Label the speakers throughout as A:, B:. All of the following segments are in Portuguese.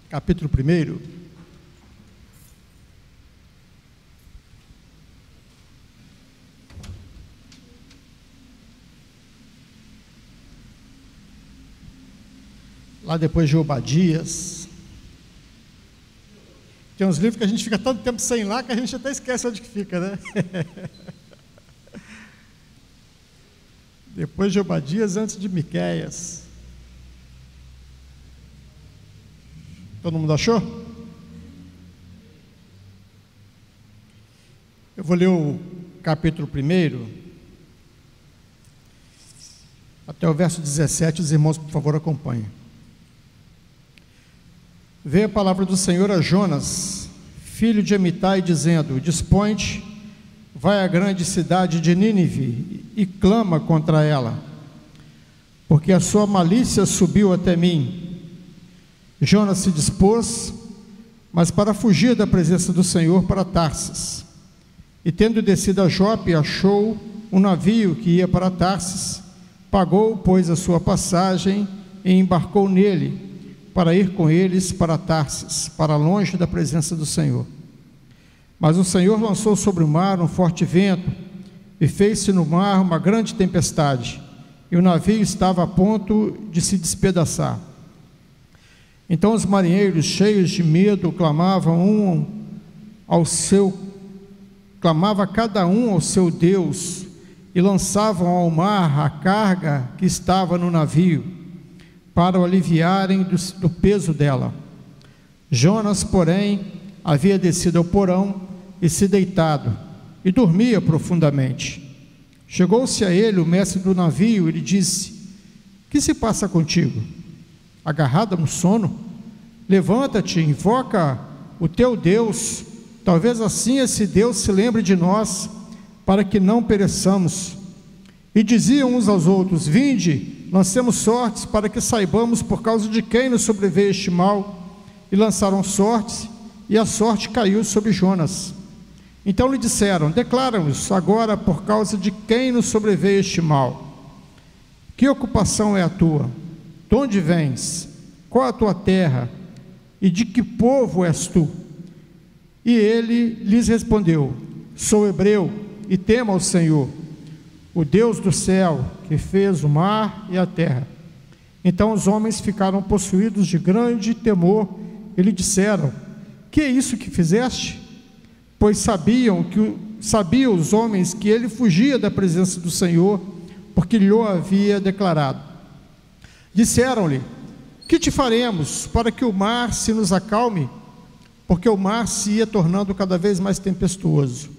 A: capítulo 1. Lá depois de Obadias. Tem uns livros que a gente fica tanto tempo sem lá que a gente até esquece onde que fica, né? Depois de Obadias, antes de Miqueias. Todo mundo achou? Eu vou ler o capítulo 1, até o verso 17, os irmãos, por favor, acompanhem. Veio a palavra do Senhor a Jonas, filho de Amitai, dizendo: Dispõe-te, vai à grande cidade de Nínive e clama contra ela, porque a sua malícia subiu até mim. Jonas se dispôs, mas para fugir da presença do Senhor, para Tarsis. E tendo descido a Jope, achou um navio que ia para Tarsis, pagou, pois, a sua passagem e embarcou nele, para ir com eles para Tarsis, para longe da presença do Senhor. Mas o Senhor lançou sobre o mar um forte vento, e fez-se no mar uma grande tempestade, e o navio estava a ponto de se despedaçar. Então os marinheiros, cheios de medo, clamava cada um ao seu Deus, e lançavam ao mar a carga que estava no navio, para o aliviarem do peso dela. Jonas, porém, havia descido ao porão e se deitado, e dormia profundamente. Chegou-se a ele o mestre do navio e lhe disse: Que se passa contigo? Agarrado no sono? Levanta-te, invoca o teu Deus, talvez assim esse Deus se lembre de nós, para que não pereçamos. E diziam uns aos outros: Vinde, lancemos sortes, para que saibamos por causa de quem nos sobreveio este mal. E lançaram sortes, e a sorte caiu sobre Jonas. Então lhe disseram: Declara-nos agora por causa de quem nos sobreveio este mal. Que ocupação é a tua? De onde vens? Qual a tua terra? E de que povo és tu? E ele lhes respondeu: Sou hebreu, e temo ao Senhor, o Deus do céu, que fez o mar e a terra. Então os homens ficaram possuídos de grande temor e lhe disseram: Que é isso que fizeste? Pois sabiam os homens que ele fugia da presença do Senhor, porque lhe havia declarado. Disseram-lhe: Que te faremos para que o mar se nos acalme? Porque o mar se ia tornando cada vez mais tempestuoso.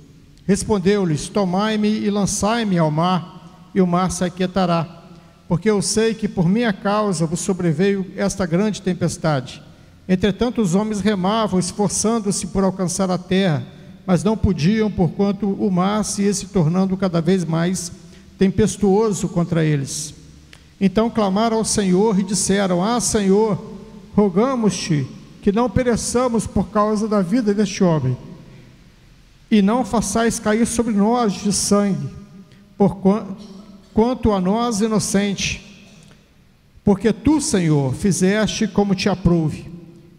A: Respondeu-lhes: Tomai-me e lançai-me ao mar, e o mar se aquietará, porque eu sei que por minha causa vos sobreveio esta grande tempestade. Entretanto os homens remavam, esforçando-se por alcançar a terra, mas não podiam, porquanto o mar se ia se tornando cada vez mais tempestuoso contra eles. Então clamaram ao Senhor e disseram: Senhor, rogamos-te que não pereçamos por causa da vida deste homem, e não façais cair sobre nós de sangue, quanto a nós inocente, porque tu, Senhor, fizeste como te aprouve.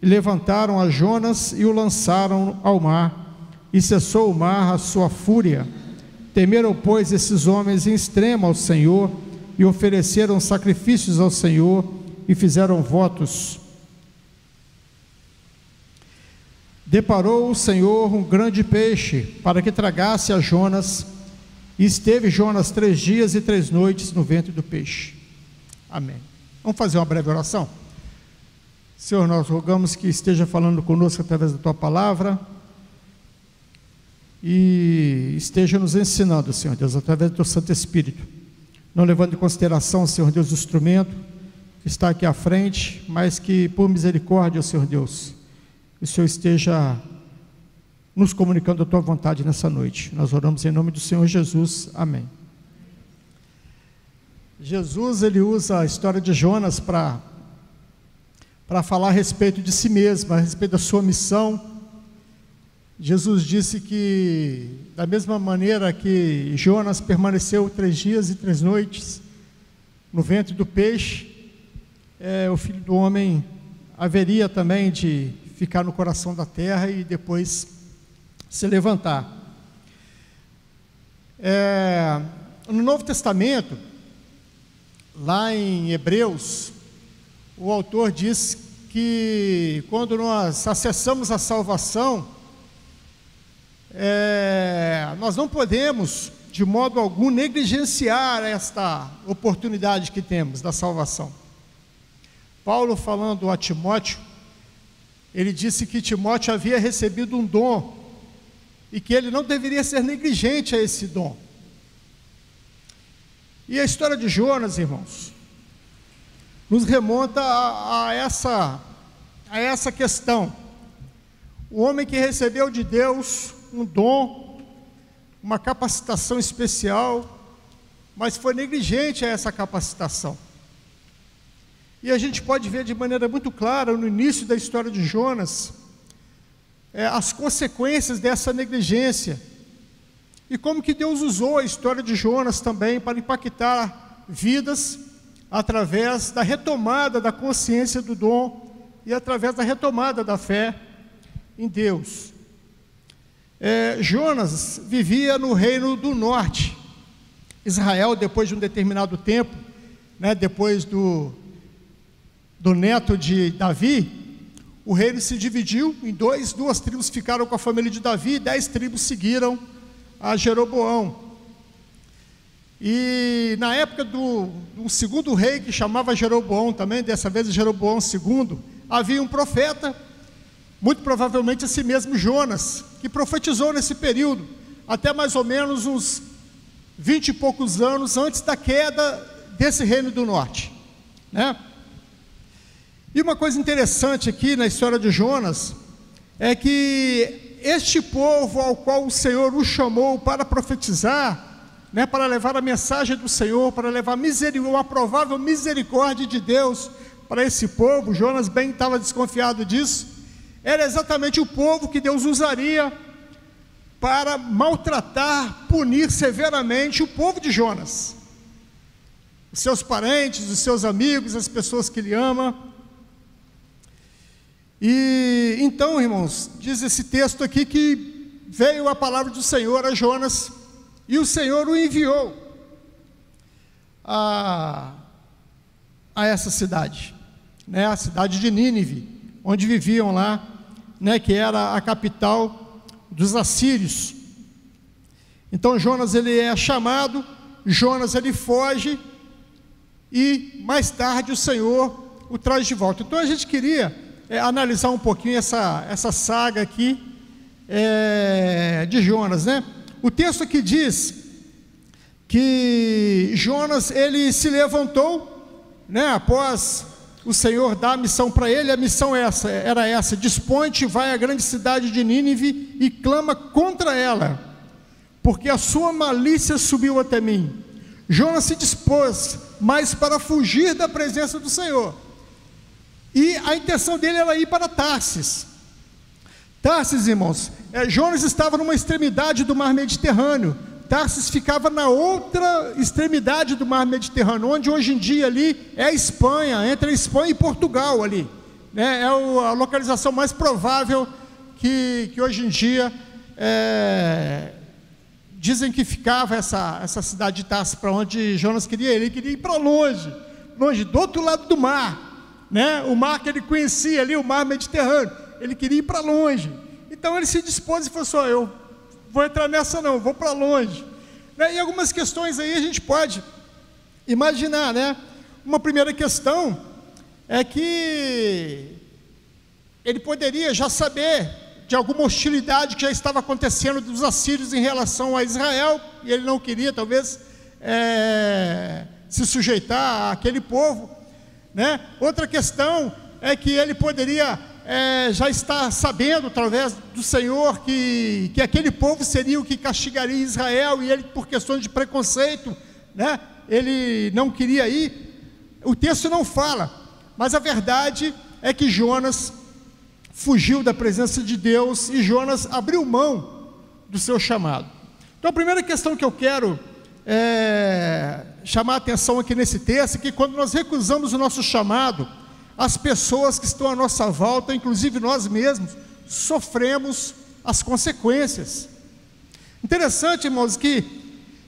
A: E levantaram a Jonas e o lançaram ao mar, e cessou o mar a sua fúria. Temeram, pois, esses homens em extremo ao Senhor, e ofereceram sacrifícios ao Senhor, e fizeram votos. Deparou o Senhor um grande peixe, para que tragasse a Jonas, e esteve Jonas 3 dias e 3 noites no ventre do peixe. Amém. Vamos fazer uma breve oração? Senhor, nós rogamos que esteja falando conosco através da Tua Palavra, e esteja nos ensinando, Senhor Deus, através do Teu Santo Espírito, não levando em consideração, Senhor Deus, o instrumento que está aqui à frente, mas que por misericórdia, Senhor Deus, o Senhor esteja nos comunicando a Tua vontade nessa noite. Nós oramos em nome do Senhor Jesus, amém. Jesus, ele usa a história de Jonas para falar a respeito de si mesmo, a respeito da sua missão. Jesus disse que, da mesma maneira que Jonas permaneceu 3 dias e 3 noites no ventre do peixe, o Filho do Homem haveria também de ficar no coração da terra e depois se levantar. No Novo Testamento, lá em Hebreus, o autor diz que quando nós acessamos a salvação, nós não podemos, de modo algum, negligenciar esta oportunidade que temos da salvação. Paulo, falando a Timóteo, ele disse que Timóteo havia recebido um dom e que ele não deveria ser negligente a esse dom. E a história de Jonas, irmãos, nos remonta a essa questão. O homem que recebeu de Deus um dom, uma capacitação especial, mas foi negligente a essa capacitação. E a gente pode ver de maneira muito clara, no início da história de Jonas, as consequências dessa negligência. E como que Deus usou a história de Jonas também para impactar vidas, através da retomada da consciência do dom e através da retomada da fé em Deus. Jonas vivia no reino do norte. Israel, depois de um determinado tempo, depois do neto de Davi, o reino se dividiu em duas tribos ficaram com a família de Davi, 10 tribos seguiram a Jeroboão. E na época do segundo rei, que chamava Jeroboão também, dessa vez Jeroboão II, havia um profeta, muito provavelmente esse mesmo Jonas, que profetizou nesse período, até mais ou menos uns 20 e poucos anos antes da queda desse reino do norte, E uma coisa interessante aqui na história de Jonas, é que este povo ao qual o Senhor o chamou para profetizar, para levar a mensagem do Senhor, para levar uma provável misericórdia de Deus para esse povo, Jonas bem estava desconfiado disso, era exatamente o povo que Deus usaria para maltratar, punir severamente o povo de Jonas, os seus parentes, os seus amigos, as pessoas que ele ama. E então, irmãos, diz esse texto aqui que veio a palavra do Senhor a Jonas, e o Senhor o enviou a essa cidade, a cidade de Nínive, onde viviam lá, que era a capital dos assírios. Então Jonas, ele é chamado, Jonas, ele foge, e mais tarde o Senhor o traz de volta. Então a gente queria analisar um pouquinho essa saga aqui de Jonas, O texto aqui diz que Jonas, ele se levantou, após o Senhor dar a missão para ele. A missão era essa: dispõe-te, vai à grande cidade de Nínive e clama contra ela, porque a sua malícia subiu até mim. Jonas se dispôs, mas para fugir da presença do Senhor, e a intenção dele era ir para Tarsis. Tarsis, irmãos, Jonas estava numa extremidade do mar Mediterrâneo. Tarsis ficava na outra extremidade do mar Mediterrâneo, onde hoje em dia ali é a Espanha, entre a Espanha e Portugal ali, É a localização mais provável que hoje em dia dizem que ficava essa cidade de Tarsis, para onde Jonas queria ir. Ele queria ir para longe, do outro lado do mar, o mar que ele conhecia ali, o mar Mediterrâneo. Ele queria ir para longe. Então ele se dispôs e falou assim: eu vou entrar nessa não, vou para longe. E algumas questões aí a gente pode imaginar, Uma primeira questão é que ele poderia já saber de alguma hostilidade que já estava acontecendo dos assírios em relação a Israel, e ele não queria talvez se sujeitar àquele povo, Outra questão é que ele poderia já está sabendo, através do Senhor, que aquele povo seria o que castigaria Israel, e ele, por questões de preconceito, ele não queria ir. O texto não fala, mas a verdade é que Jonas fugiu da presença de Deus, e Jonas abriu mão do seu chamado. Então a primeira questão que eu quero chamar a atenção aqui nesse texto é que quando nós recusamos o nosso chamado, as pessoas que estão à nossa volta, inclusive nós mesmos, sofremos as consequências. Interessante, irmãos, que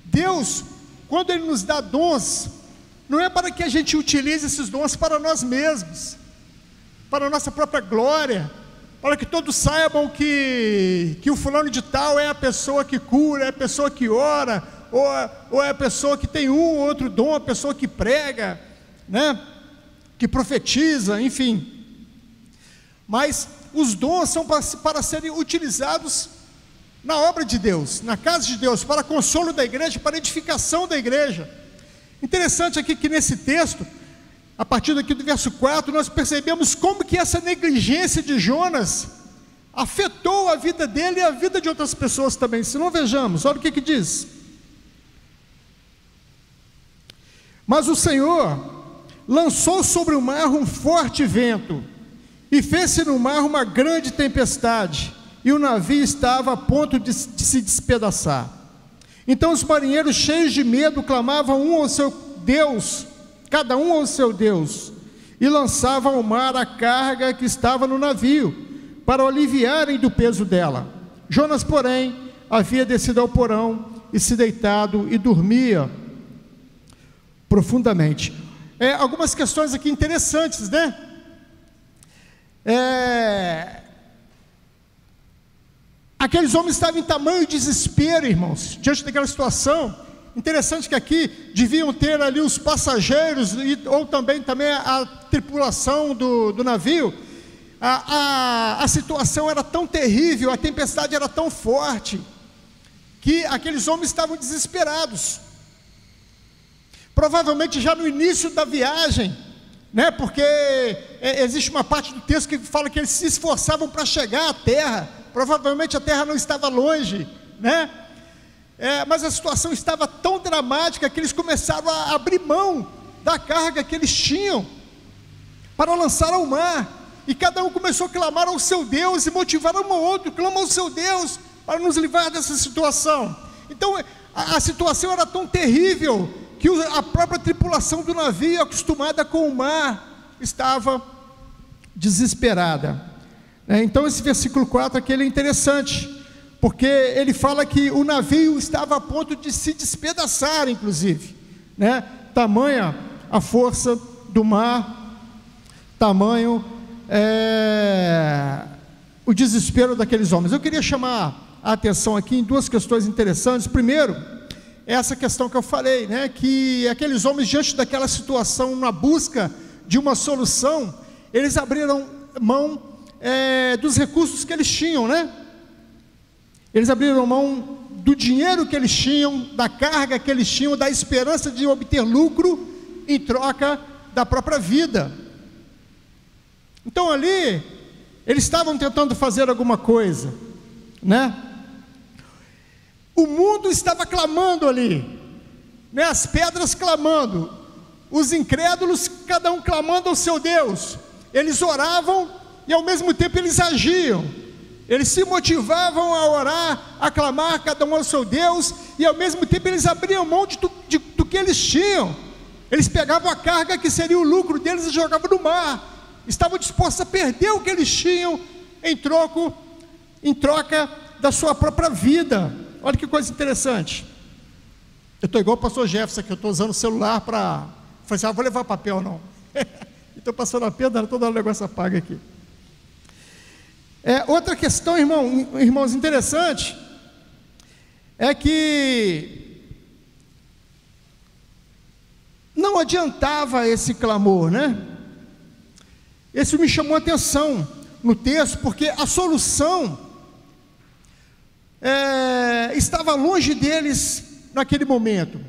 A: Deus, quando Ele nos dá dons, não é para que a gente utilize esses dons para nós mesmos, para a nossa própria glória, para que todos saibam que o fulano de tal é a pessoa que cura, é a pessoa que ora, ou é a pessoa que tem um ou outro dom, a pessoa que prega, né? Que profetiza, enfim. Mas os dons são para serem utilizados na obra de Deus, na casa de Deus, para consolo da igreja, para edificação da igreja. Interessante aqui que nesse texto, a partir daqui do verso 4, nós percebemos como que essa negligência de Jonas afetou a vida dele e a vida de outras pessoas também. Se não, vejamos, olha o que diz. Mas o Senhor lançou sobre o mar um forte vento, e fez-se no mar uma grande tempestade, e o navio estava a ponto de se despedaçar. Então os marinheiros, cheios de medo, clamavam um ao seu Deus, cada um ao seu Deus, e lançavam ao mar a carga que estava no navio, para o aliviarem do peso dela. Jonas, porém, havia descido ao porão, e se deitado, e dormia profundamente. Algumas questões aqui interessantes, né? Aqueles homens estavam em tamanho desespero, irmãos, diante daquela situação. Interessante que aqui deviam ter ali os passageiros, ou também a tripulação do navio. A situação era tão terrível, a tempestade era tão forte, que aqueles homens estavam desesperados. Provavelmente já no início da viagem, né? Porque existe uma parte do texto que fala que eles se esforçavam para chegar à terra. Provavelmente a terra não estava longe, né? Mas a situação estava tão dramática que eles começaram a abrir mão da carga que eles tinham para lançar ao mar, e cada um começou a clamar ao seu Deus, e motivar um ao outro: clama ao seu Deus para nos livrar dessa situação. Então a situação era tão terrível que a própria tripulação do navio, acostumada com o mar, estava desesperada. Então esse versículo 4 aqui ele é interessante, porque ele fala que o navio estava a ponto de se despedaçar, inclusive, né? Tamanha a força do mar, tamanho o desespero daqueles homens. Eu queria chamar a atenção aqui em duas questões interessantes. Primeiro, essa questão que eu falei, né? Que aqueles homens, diante daquela situação, na busca de uma solução, eles abriram mão dos recursos que eles tinham, né? Eles abriram mão do dinheiro que eles tinham, da carga que eles tinham, da esperança de obter lucro em troca da própria vida. Então ali, eles estavam tentando fazer alguma coisa, né? O mundo estava clamando ali, né? As pedras clamando, os incrédulos, cada um clamando ao seu Deus. Eles oravam e ao mesmo tempo eles agiam. Eles se motivavam a orar, a clamar, cada um ao seu Deus, e ao mesmo tempo eles abriam mão do que eles tinham. Eles pegavam a carga que seria o lucro deles e jogavam no mar. Estavam dispostos a perder o que eles tinham em troca da sua própria vida. Olha que coisa interessante. Eu estou igual o pastor Jefferson, que eu estou usando o celular para... Falei assim, vou levar papel não. Estou passando a pedra, toda hora o negócio apaga aqui. Outra questão, irmãos, interessante, é que não adiantava esse clamor, né? Esse me chamou a atenção no texto, porque a solução estava longe deles naquele momento,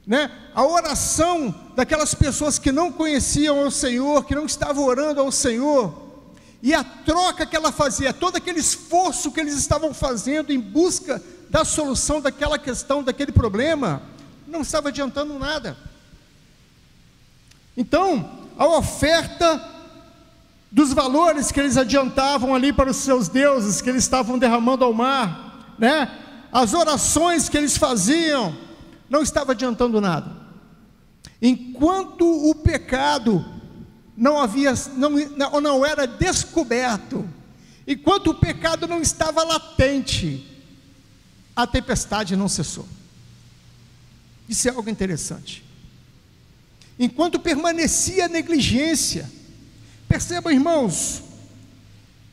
A: né? A oração daquelas pessoas que não conheciam ao Senhor, que não estavam orando ao Senhor, e a troca que ela fazia, todo aquele esforço que eles estavam fazendo em busca da solução daquela questão, daquele problema, não estava adiantando nada. Então, a oferta dos valores que eles adiantavam ali para os seus deuses, que eles estavam derramando ao mar, né? As orações que eles faziam, não estava adiantando nada. Enquanto o pecado não era descoberto, enquanto o pecado não estava latente, a tempestade não cessou. Isso é algo interessante. Enquanto permanecia a negligência, percebam, irmãos,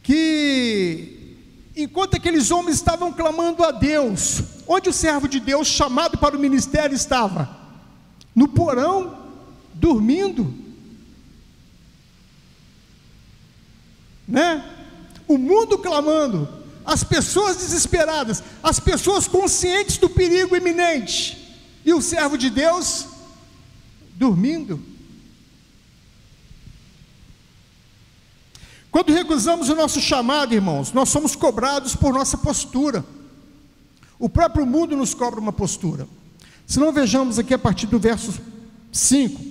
A: que enquanto aqueles homens estavam clamando a Deus, onde o servo de Deus chamado para o ministério estava? No porão, dormindo, né? O mundo clamando, as pessoas desesperadas, as pessoas conscientes do perigo iminente, e o servo de Deus dormindo. Quando recusamos o nosso chamado, irmãos, nós somos cobrados por nossa postura. O próprio mundo nos cobra uma postura. Se não, vejamos aqui a partir do verso 5.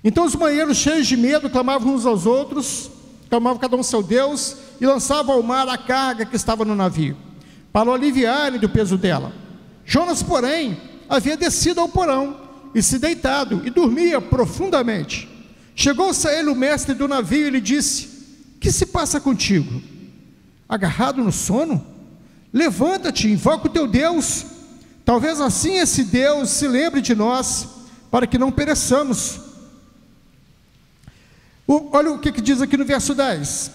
A: Então os marinheiros, cheios de medo, clamavam uns aos outros, clamavam cada um ao seu Deus, e lançavam ao mar a carga que estava no navio, para o aliviarem do peso dela. Jonas, porém, havia descido ao porão, e se deitado, e dormia profundamente. Chegou-se a ele o mestre do navio e lhe disse: que se passa contigo? Agarrado no sono? Levanta-te, invoca o teu Deus, talvez assim esse Deus se lembre de nós, para que não pereçamos. Olha o que diz aqui no verso 10.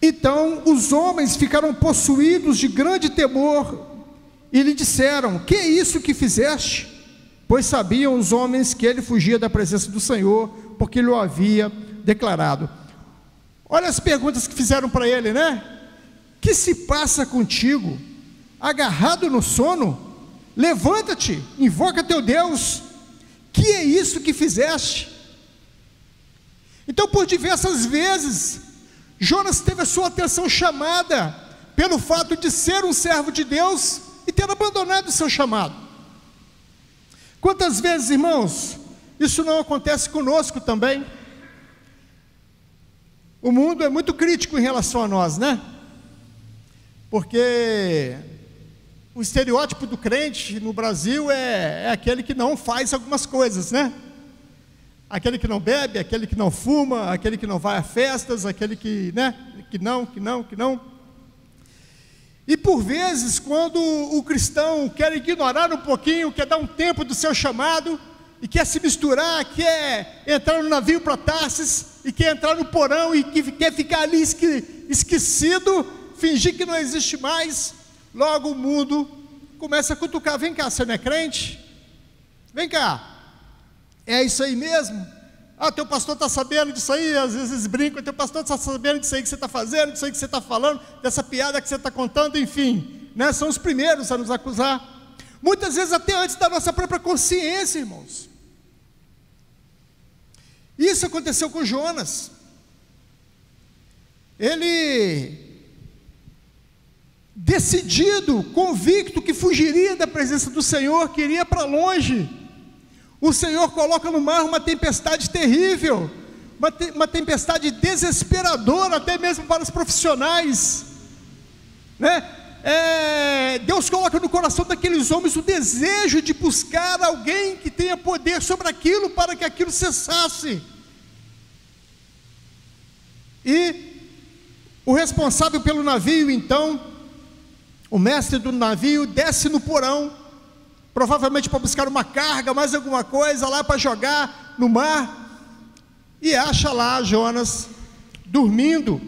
A: Então os homens ficaram possuídos de grande temor, e lhe disseram: que é isso que fizeste? Pois sabiam os homens que ele fugia da presença do Senhor, porque ele o havia declarado. Olha as perguntas que fizeram para ele, né? Que se passa contigo? Agarrado no sono? Levanta-te, invoca teu Deus. Que é isso que fizeste? Então, por diversas vezes, Jonas teve a sua atenção chamada pelo fato de ser um servo de Deus e ter abandonado o seu chamado. Quantas vezes, irmãos, isso não acontece conosco também? O mundo é muito crítico em relação a nós, né? Porque o estereótipo do crente no Brasil é aquele que não faz algumas coisas, né? Aquele que não bebe, aquele que não fuma, aquele que não vai a festas, aquele que, né? Que não. E por vezes, quando o cristão quer ignorar um pouquinho, quer dar um tempo do seu chamado, e quer se misturar, quer entrar no navio para Tarsis, e quer entrar no porão, e quer ficar ali esquecido, fingir que não existe mais, logo o mundo começa a cutucar: vem cá, você não é crente? Vem cá, é isso aí mesmo? Ah, teu pastor está sabendo disso aí, às vezes brincam: teu pastor está sabendo disso aí que você está fazendo, disso aí que você está falando, dessa piada que você está contando, enfim, né? São os primeiros a nos acusar, muitas vezes até antes da nossa própria consciência, irmãos. Isso aconteceu com Jonas. Ele, decidido, convicto que fugiria da presença do Senhor, que iria para longe, o Senhor coloca no mar uma tempestade terrível, uma tempestade desesperadora, até mesmo para os profissionais, né? Deus coloca no coração daqueles homens o desejo de buscar alguém que tenha poder sobre aquilo, para que aquilo cessasse. E o responsável pelo navio, então, o mestre do navio, desce no porão, provavelmente para buscar uma carga, mais alguma coisa lá para jogar no mar, e acha lá Jonas dormindo.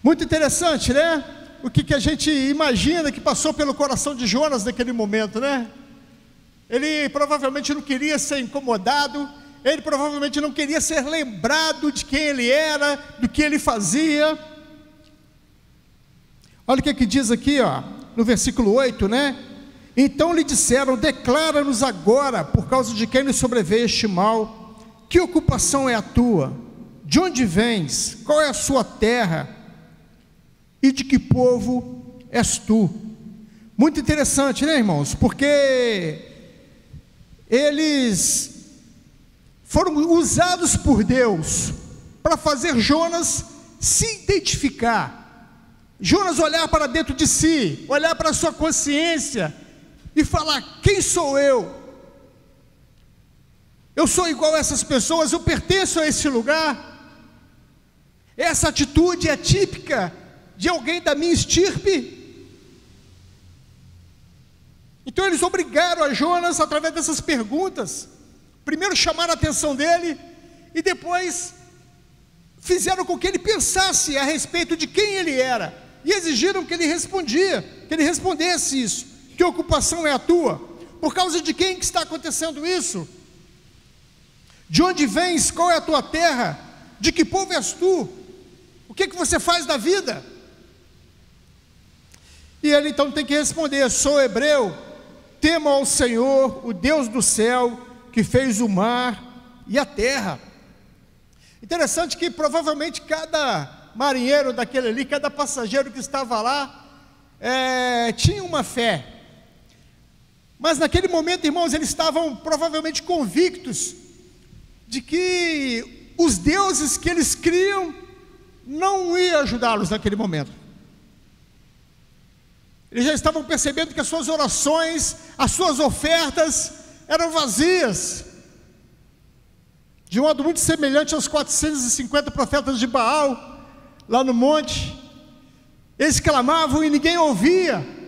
A: Muito interessante, né? O que a gente imagina que passou pelo coração de Jonas naquele momento, né? Ele provavelmente não queria ser incomodado, ele provavelmente não queria ser lembrado de quem ele era, do que ele fazia. Olha o que diz aqui, ó, no versículo 8, né? Então lhe disseram: declara-nos agora, por causa de quem nos sobreveio este mal, que ocupação é a tua? De onde vens? Qual é a sua terra? E de que povo és tu? Muito interessante, né, irmãos? Porque eles foram usados por Deus para fazer Jonas se identificar, Jonas olhar para dentro de si, olhar para a sua consciência e falar: quem sou eu? Eu sou igual a essas pessoas, eu pertenço a esse lugar. Essa atitude é típica de alguém da minha estirpe. Então eles obrigaram a Jonas, através dessas perguntas, primeiro chamaram a atenção dele, e depois fizeram com que ele pensasse a respeito de quem ele era, e exigiram que ele respondesse isso. Que ocupação é a tua? Por causa de quem que está acontecendo isso? De onde vens? Qual é a tua terra? De que povo és tu? O que você faz da vida? E ele então tem que responder: sou hebreu, temo ao Senhor, o Deus do céu, que fez o mar e a terra. Interessante que provavelmente cada marinheiro daquele ali, cada passageiro que estava lá, tinha uma fé. Mas naquele momento, irmãos, eles estavam provavelmente convictos de que os deuses que eles criam não iam ajudá-los naquele momento. Eles já estavam percebendo que as suas orações, as suas ofertas eram vazias, de um modo muito semelhante aos 450 profetas de Baal, lá no monte. Eles clamavam e ninguém ouvia.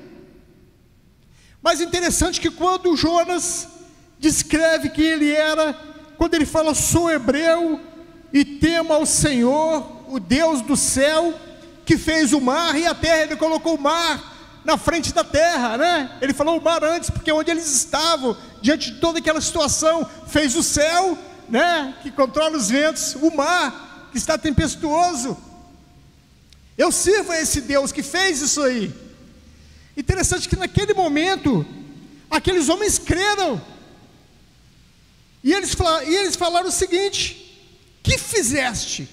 A: Mas interessante que quando Jonas descreve quem ele era, quando ele fala: sou hebreu e temo ao Senhor, o Deus do céu, que fez o mar e a terra. Ele colocou o mar na frente da terra, né? Ele falou o mar antes, porque onde eles estavam, diante de toda aquela situação, fez o céu, né? Que controla os ventos, o mar, que está tempestuoso. Eu sirvo a esse Deus que fez isso aí. Interessante que naquele momento, aqueles homens creram, e eles falaram o seguinte: que fizeste?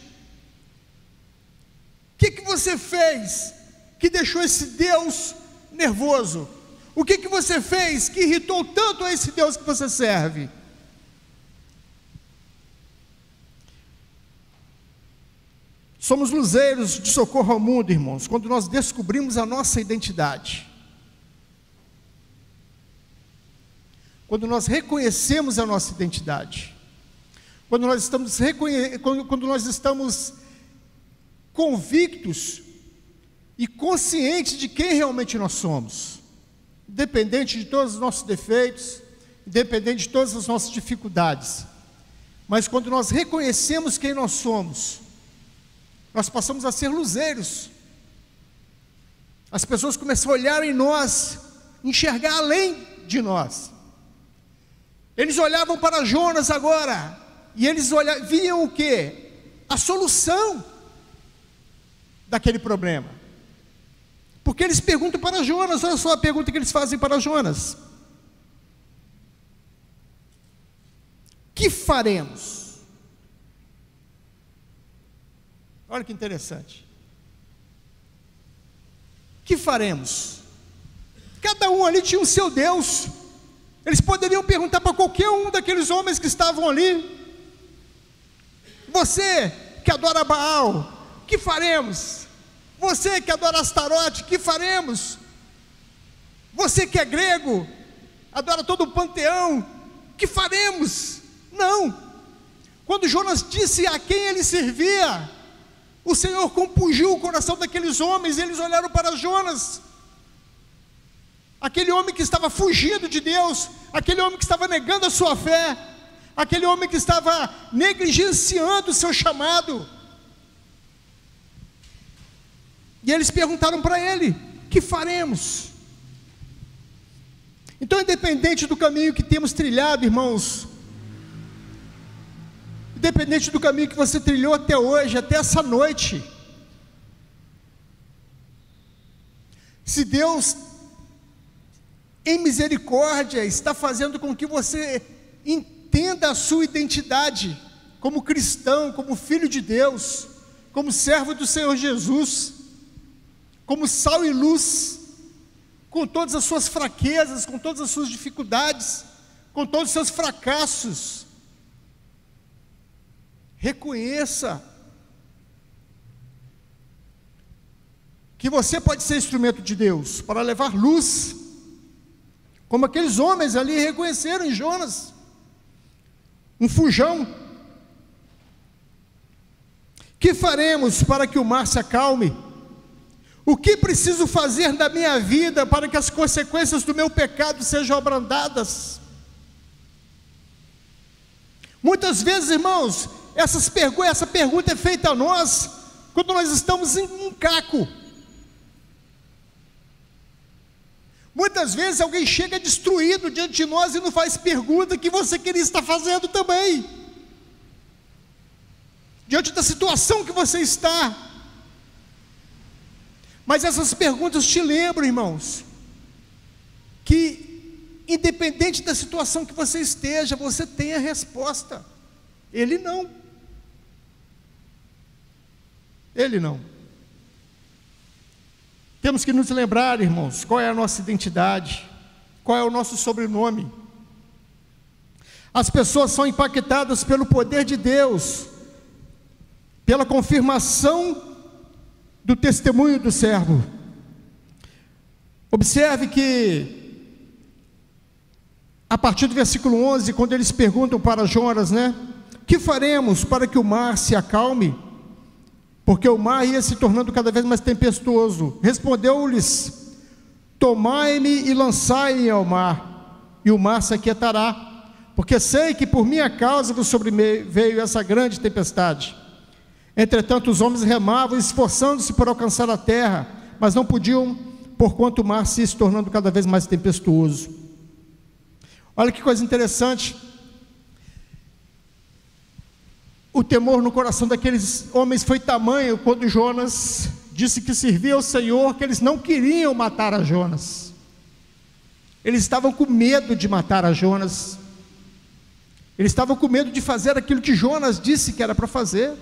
A: O que você fez que deixou esse Deus nervoso? O que você fez que irritou tanto a esse Deus que você serve? Somos luzeiros de socorro ao mundo, irmãos, quando nós descobrimos a nossa identidade. Quando nós reconhecemos a nossa identidade. Quando nós estamos convictos e conscientes de quem realmente nós somos, independente de todos os nossos defeitos, independente de todas as nossas dificuldades, mas quando nós reconhecemos quem nós somos, nós passamos a ser luzeiros. As pessoas começam a olhar em nós, enxergar além de nós. Eles olhavam para Jonas agora, e eles viam o quê? A solução daquele problema. Porque eles perguntam para Jonas, olha só a pergunta que eles fazem para Jonas: que faremos? Olha que interessante. Que faremos? Cada um ali tinha o seu Deus. Eles poderiam perguntar para qualquer um daqueles homens que estavam ali: você que adora Baal, que faremos? Você que adora Astarote, que faremos? Você que é grego, adora todo o panteão, que faremos? Não. Quando Jonas disse a quem ele servia, o Senhor compungiu o coração daqueles homens. Eles olharam para Jonas, aquele homem que estava fugindo de Deus, aquele homem que estava negando a sua fé, aquele homem que estava negligenciando o seu chamado. E eles perguntaram para ele: que faremos? Então, independente do caminho que temos trilhado, irmãos, independente do caminho que você trilhou até hoje, até essa noite, se Deus, em misericórdia, está fazendo com que você entenda a sua identidade como cristão, como filho de Deus, como servo do Senhor Jesus, como sal e luz, com todas as suas fraquezas, com todas as suas dificuldades, com todos os seus fracassos. Reconheça que você pode ser instrumento de Deus para levar luz, como aqueles homens ali reconheceram em Jonas. um fujão. Que faremos para que o mar se acalme? O que preciso fazer da minha vida para que as consequências do meu pecado sejam abrandadas? Muitas vezes, irmãos, essa pergunta é feita a nós quando nós estamos em um caco. Muitas vezes alguém chega destruído diante de nós e não faz pergunta que você queria estar fazendo também, diante da situação que você está. Mas essas perguntas te lembram, irmãos, que independente da situação que você esteja, você tem a resposta. Ele não. Ele não. Temos que nos lembrar, irmãos, qual é a nossa identidade, qual é o nosso sobrenome. As pessoas são impactadas pelo poder de Deus, pela confirmação do testemunho do servo. Observe que a partir do versículo 11, quando eles perguntam para Jonas, que faremos para que o mar se acalme? Porque o mar ia se tornando cada vez mais tempestuoso. Respondeu-lhes: tomai-me e lançai-me ao mar, e o mar se aquietará, porque sei que por minha causa vos sobreveio essa grande tempestade. Entretanto, os homens remavam, esforçando-se por alcançar a terra, mas não podiam, porquanto o mar se tornando cada vez mais tempestuoso. Olha que coisa interessante. O temor no coração daqueles homens foi tamanho quando Jonas disse que servia ao Senhor, que eles não queriam matar a Jonas. Eles estavam com medo de matar a Jonas. Eles estavam com medo de fazer aquilo que Jonas disse que era para fazer.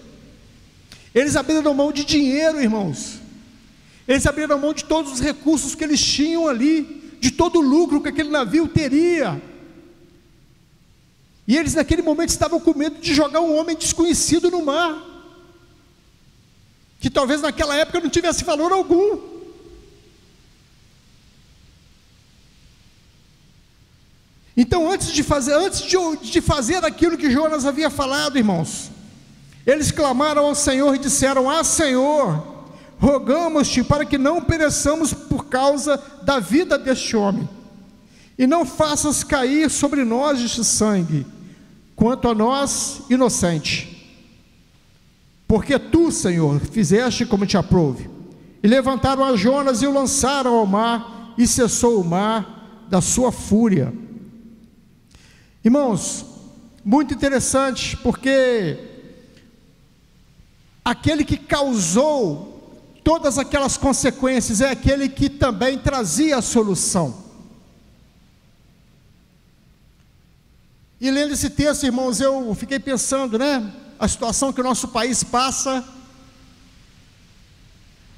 A: Eles abriram mão de dinheiro, irmãos. Eles abriram mão de todos os recursos que eles tinham ali, de todo o lucro que aquele navio teria. E eles naquele momento estavam com medo de jogar um homem desconhecido no mar, que talvez naquela época não tivesse valor algum. Então, antes de fazer aquilo que Jonas havia falado, irmãos, eles clamaram ao Senhor e disseram: ah, Senhor, rogamos-te para que não pereçamos por causa da vida deste homem, e não faças cair sobre nós este sangue, quanto a nós, inocente. Porque tu, Senhor, fizeste como te aprouve. E levantaram a Jonas e o lançaram ao mar, e cessou o mar da sua fúria. Irmãos, muito interessante, porque aquele que causou todas aquelas consequências é aquele que também trazia a solução. E lendo esse texto, irmãos, eu fiquei pensando, a situação que o nosso país passa,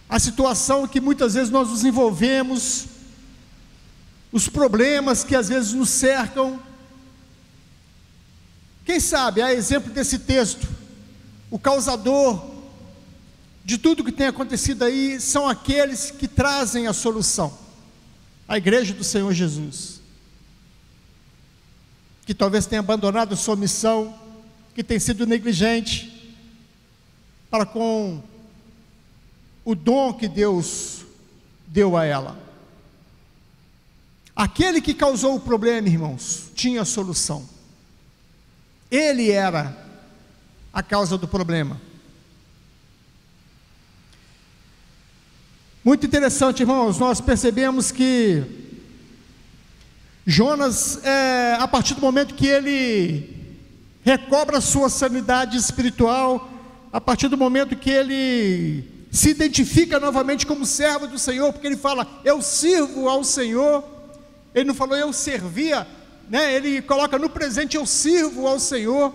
A: a situação que muitas vezes nós nos envolvemos, os problemas que às vezes nos cercam. Quem sabe, a exemplo desse texto, o causador de tudo que tem acontecido aí são aqueles que trazem a solução, a igreja do Senhor Jesus, que talvez tenha abandonado a sua missão, que tem sido negligente para com o dom que Deus deu a ela. Aquele que causou o problema, irmãos, tinha a solução. Ele era a causa do problema. Muito interessante, irmãos, nós percebemos que Jonas, a partir do momento que ele recobra a sua sanidade espiritual, a partir do momento que ele se identifica novamente como servo do Senhor, porque ele fala: eu sirvo ao Senhor. Ele não falou eu servia, ele coloca no presente: eu sirvo ao Senhor,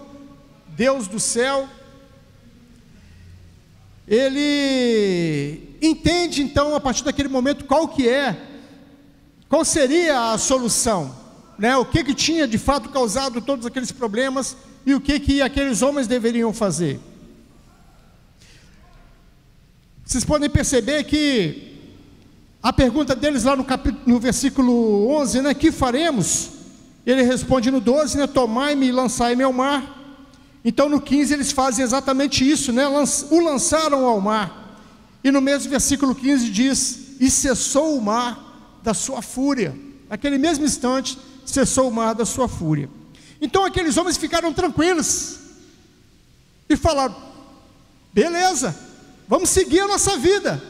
A: Deus do céu. Ele entende então, a partir daquele momento, qual seria a solução, o que tinha de fato causado todos aqueles problemas e o que aqueles homens deveriam fazer. Vocês podem perceber que a pergunta deles lá no versículo 11, que faremos? Ele responde no 12, tomai-me e lançai-me ao mar, Então no 15 eles fazem exatamente isso, né? O lançaram ao mar, e no mesmo versículo 15 diz: e cessou o mar da sua fúria. Naquele mesmo instante cessou o mar da sua fúria. Então aqueles homens ficaram tranquilos e falaram: beleza, vamos seguir a nossa vida.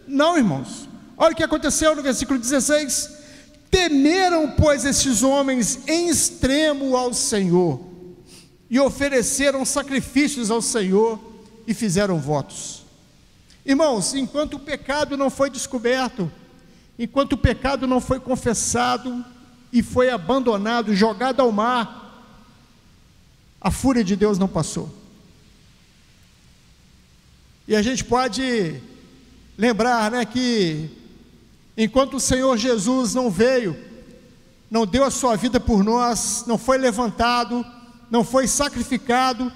A: Não, irmãos, olha o que aconteceu no versículo 16: temeram, pois, estes homens em extremo ao Senhor, e ofereceram sacrifícios ao Senhor, e fizeram votos. Irmãos, enquanto o pecado não foi descoberto, enquanto o pecado não foi confessado, e foi abandonado, jogado ao mar, a fúria de Deus não passou. E a gente pode lembrar, né, que enquanto o Senhor Jesus não veio, não deu a sua vida por nós, não foi levantado, não foi sacrificado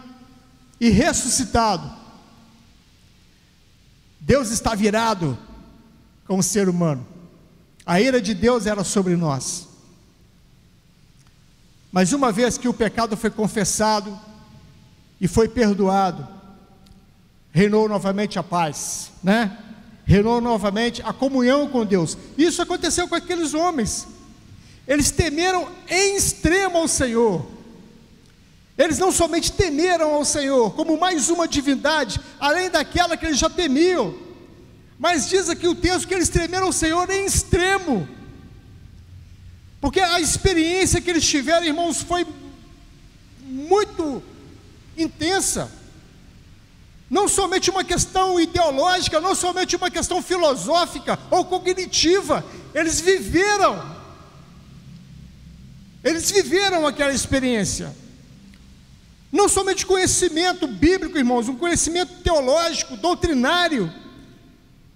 A: e ressuscitado, Deus estava irado com o ser humano. A ira de Deus era sobre nós. Mas uma vez que o pecado foi confessado e foi perdoado, reinou novamente a paz, né? Reinou novamente a comunhão com Deus. Isso aconteceu com aqueles homens. Eles temeram em extremo ao Senhor. Eles não somente temeram ao Senhor como mais uma divindade, além daquela que eles já temiam, mas diz aqui o texto que eles temeram ao Senhor em extremo, porque a experiência que eles tiveram, irmãos, foi muito intensa. Não somente uma questão ideológica, não somente uma questão filosófica ou cognitiva, eles viveram aquela experiência. Não somente conhecimento bíblico, irmãos, um conhecimento teológico, doutrinário,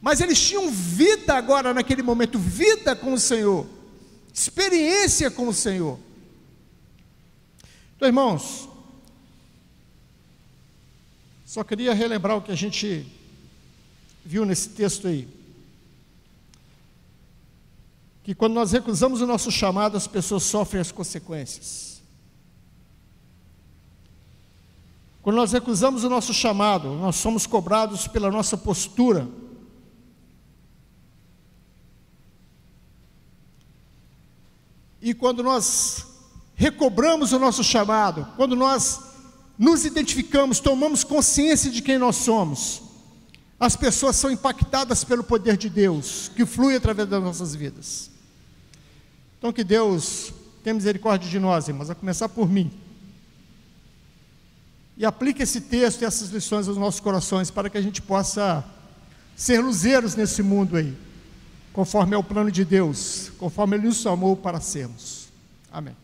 A: mas eles tinham vida agora naquele momento, vida com o Senhor, experiência com o Senhor. Então, irmãos, só queria relembrar o que a gente viu nesse texto aí, que quando nós recusamos o nosso chamado, as pessoas sofrem as consequências. Quando nós recusamos o nosso chamado, nós somos cobrados pela nossa postura. E quando nós recobramos o nosso chamado, quando nós nos identificamos, tomamos consciência de quem nós somos, as pessoas são impactadas pelo poder de Deus, que flui através das nossas vidas. Então que Deus tenha misericórdia de nós, irmãos, a começar por mim. E aplique esse texto e essas lições aos nossos corações, para que a gente possa ser luzeiros nesse mundo aí, conforme é o plano de Deus, conforme Ele nos chamou para sermos. Amém.